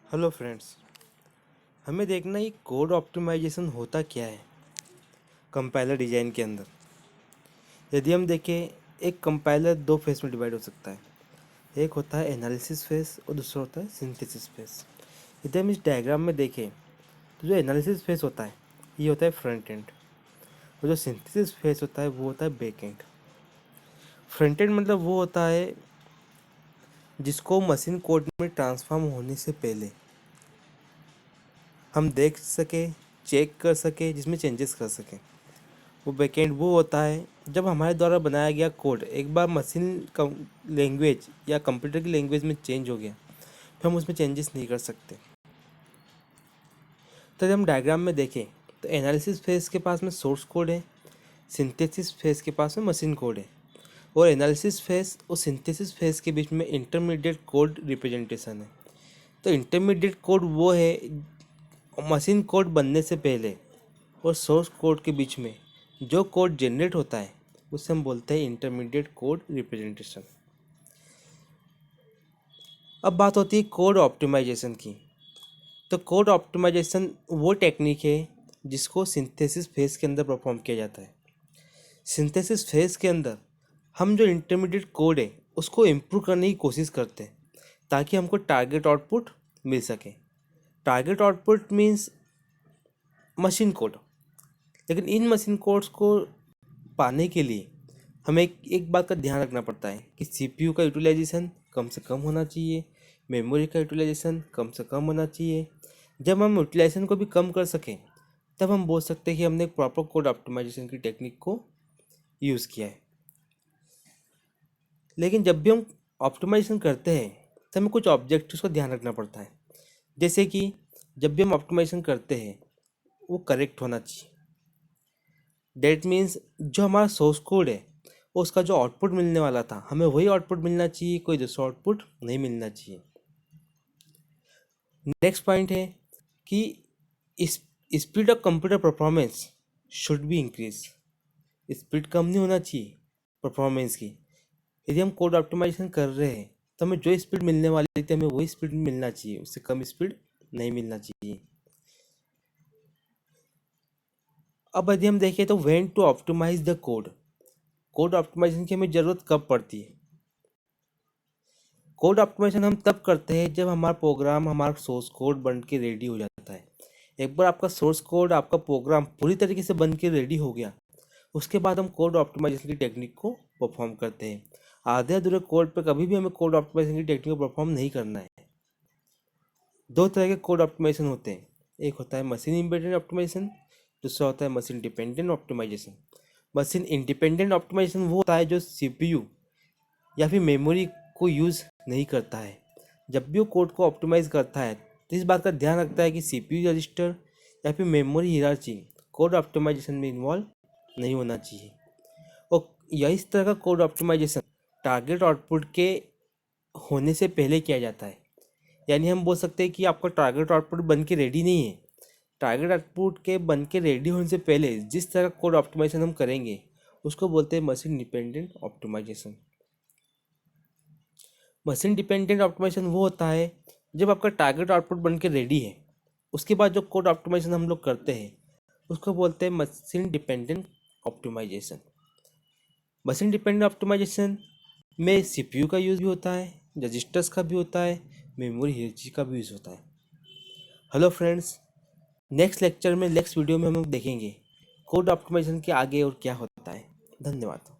Hello friends, हमें देखना ये कोड ऑप्टिमाइजेशन होता क्या है कंपाइलर डिज़ाइन के अंदर। यदि हम देखें, एक कंपाइलर दो फेस में डिवाइड हो सकता है। एक होता है एनालिसिस फेस और दूसरा होता है सिंथेसिस फेस। यदि हम इस डायग्राम में देखें तो जो एनालिसिस फेस होता है ये होता है फ्रंट एंड, और जो सिंथेसिस फेस होता है वो होता है बैक एंड। फ्रंट एंड मतलब वो होता है जिसको मशीन कोड में ट्रांसफॉर्म होने से पहले हम देख सके, चेक कर सके, जिसमें चेंजेस कर सकें। वो बैकएंड वो होता है जब हमारे द्वारा बनाया गया कोड एक बार मशीन लैंग्वेज या कंप्यूटर की लैंग्वेज में चेंज हो गया, फिर हम उसमें चेंजेस नहीं कर सकते। तो जब हम डायग्राम में देखें तो एनालिसिस फेज के पास में सोर्स कोड है, सिंथेसिस फेज के पास में मशीन कोड है, और एनालिसिस फेज और सिंथेसिस फेज के बीच में इंटरमीडिएट कोड रिप्रेजेंटेशन है। तो इंटरमीडिएट कोड वो है मशीन कोड बनने से पहले और सोर्स कोड के बीच में जो कोड जनरेट होता है उसे हम बोलते हैं इंटरमीडिएट कोड रिप्रेजेंटेशन। अब बात होती है कोड ऑप्टिमाइजेशन की। तो कोड ऑप्टिमाइजेशन वो टेक्निक है जिसको सिंथेसिस फेज के अंदर परफॉर्म किया जाता है। सिंथेसिस फेज के अंदर हम जो इंटरमीडिएट कोड है उसको इम्प्रूव करने की कोशिश करते हैं ताकि हमको टारगेट आउटपुट मिल सके। Target output means machine code. लेकिन इन मशीन कोड्स को पाने के लिए हमें एक बात का ध्यान रखना पड़ता है कि सीपीयू का यूटिलाइजेशन कम से कम होना चाहिए, मेमोरी का यूटिलाइजेशन कम से कम होना चाहिए। जब हम यूटिलाइजेशन को भी कम कर सकें तब हम बोल सकते हैं कि हमने एक प्रॉपर कोड ऑप्टिमाइजेशन की टेक्निक को यूज़ किया है। लेकिन जब भी हम ऑप्टिमाइजेशन करते हैं तो हमें कुछ ऑब्जेक्टिव्स का ध्यान रखना पड़ता है। जैसे कि जब भी हम ऑप्टिमाइजेशन करते हैं वो करेक्ट होना चाहिए। डेट मीन्स जो हमारा सोर्स कोड है उसका जो आउटपुट मिलने वाला था हमें वही आउटपुट मिलना चाहिए, कोई दूसरा आउटपुट नहीं मिलना चाहिए। नेक्स्ट पॉइंट है कि इस speed of computer performance should be increase. Speed कम नहीं होना चाहिए परफॉर्मेंस की। यदि हम कोड ऑप्टिमाइजेशन कर रहे हैं तो हमें जो स्पीड मिलने वाली थी हमें वही स्पीड मिलना चाहिए, उससे कम स्पीड नहीं मिलना चाहिए। अब यदि हम देखें तो when to optimise the code, code optimisation की हमें ज़रूरत कब पड़ती है। कोड ऑप्टिमाइजेशन हम तब करते हैं जब हमारा प्रोग्राम, हमारा सोर्स कोड बन के रेडी हो जाता है। एक बार आपका सोर्स कोड, आपका प्रोग्राम पूरी तरीके से बन के रेडी हो गया, उसके बाद हम कोड ऑप्टिमाइजेशन की टेक्निक को परफॉर्म करते हैं। आधे अधूरे कोड पे कभी भी हमें कोड ऑप्टिमाइजेशन की टेक्निक को परफॉर्म नहीं करना है। दो तरह के कोड ऑप्टिमाइजेशन होते हैं, एक होता है मशीन इंडिपेंडेंट ऑप्टिमाइजेशन, दूसरा होता है machine dependent optimisation. Machine independent optimisation वो होता है जो सीपीयू या फिर मेमोरी को यूज़ नहीं करता है। जब भी वो कोड को ऑप्टिमाइज़ करता है तो इस बात का ध्यान रखता है कि सीपीयू रजिस्टर या फिर मेमोरी हियरार्ची कोड ऑप्टिमाइजेशन में इन्वॉल्व नहीं होना चाहिए। और यह इस तरह का कोड ऑप्टिमाइजेशन टारगेट आउटपुट के होने से पहले किया जाता है। यानी हम बोल सकते हैं कि आपका टारगेट आउटपुट बन के रेडी नहीं है, टारगेट आउटपुट के बन के रेडी होने से पहले जिस तरह का कोड ऑप्टिमाइजेशन हम करेंगे उसको बोलते हैं machine dependent optimisation. Machine dependent optimisation वो होता है जब आपका टारगेट आउटपुट बन के रेडी है, उसके बाद जो कोड ऑप्टिमाइजेशन हम लोग करते हैं उसको बोलते हैं machine dependent optimisation. Machine dependent optimisation में सीपीयू का यूज़ भी होता है, रजिस्टर्स का भी होता है, मेमोरी हियरार्ची का भी यूज़ होता है। हेलो फ्रेंड्स, नेक्स्ट लेक्चर में, नेक्स्ट वीडियो में हम लोग देखेंगे कोड ऑप्टिमाइजेशन के आगे और क्या होता है। धन्यवाद।